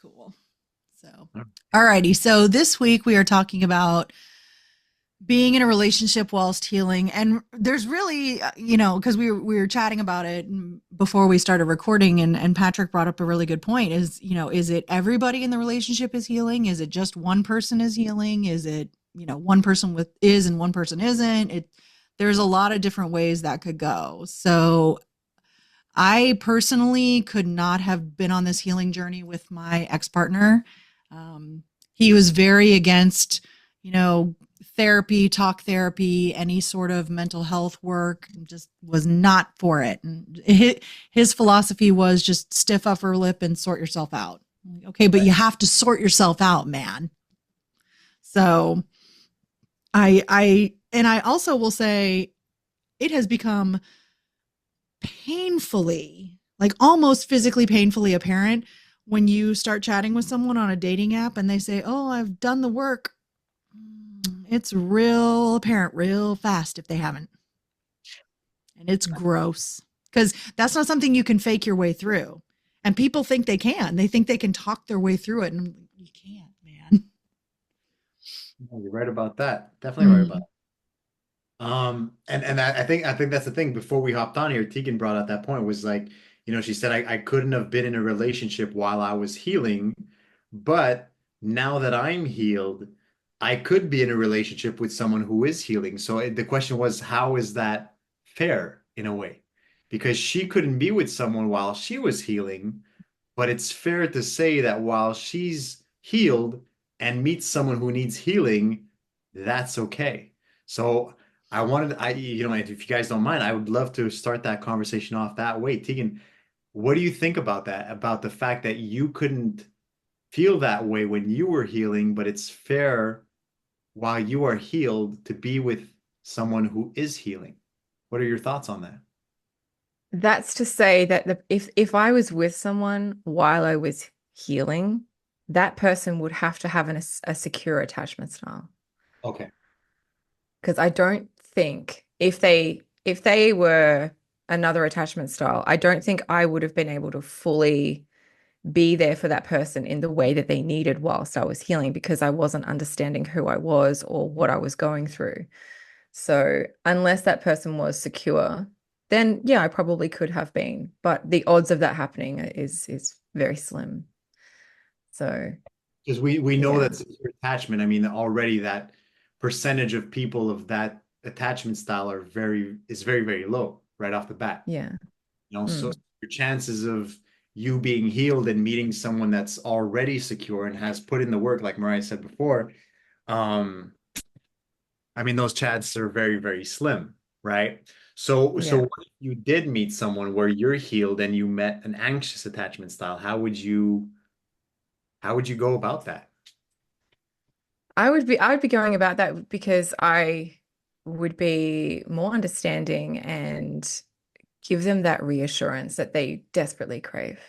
cool. So, alrighty. So this week we are talking about being in a relationship whilst healing, and there's really, because we were chatting about it before we started recording, and Patrick brought up a really good point. Is it everybody in the relationship is healing? Is it just one person is healing? Is it one person with is and one person isn't? There's a lot of different ways that could go. So I personally could not have been on this healing journey with my ex-partner. He was very against, therapy, talk therapy, any sort of mental health work, just was not for it. And his philosophy was just stiff upper lip and sort yourself out. Okay, but you have to sort yourself out, man. So I also will say it has become painfully, like almost physically painfully apparent when you start chatting with someone on a dating app and they say, "Oh, I've done the work." It's real apparent real fast if they haven't. And it's gross because that's not something you can fake your way through. And people think they can. They think they can talk their way through it. And you can't, man. You're right about that. Definitely right about that. And I think that's the thing. Before we hopped on here, Tegan brought up that point was like, she said I couldn't have been in a relationship while I was healing, but now that I'm healed, I could be in a relationship with someone who is healing. So the question was, how is that fair in a way? Because she couldn't be with someone while she was healing, but it's fair to say that while she's healed and meets someone who needs healing, that's okay. So if you guys don't mind, I would love to start that conversation off that way. Tegan, what do you think about that? About the fact that you couldn't feel that way when you were healing, but it's fair while you are healed to be with someone who is healing. What are your thoughts on that? That's to say that if I was with someone while I was healing, that person would have to have a secure attachment style. Okay. Because I don't think if they were another attachment style, I don't think I would have been able to fully be there for that person in the way that they needed whilst I was healing because I wasn't understanding who I was or what I was going through. So unless that person was secure, then yeah, I probably could have been. But the odds of that happening is very slim. So Because we know yeah. that secure attachment, I mean, already that percentage of people of that attachment style is very, very low right off the bat. Yeah. So Mm. your chances of you being healed and meeting someone that's already secure and has put in the work, like Mariah said before, um, I mean, those chats are very, very slim, right? So Yeah. what if you did meet someone where you're healed and you met an anxious attachment style? How would you go about that? I would be going about that because I would be more understanding and give them that reassurance that they desperately crave.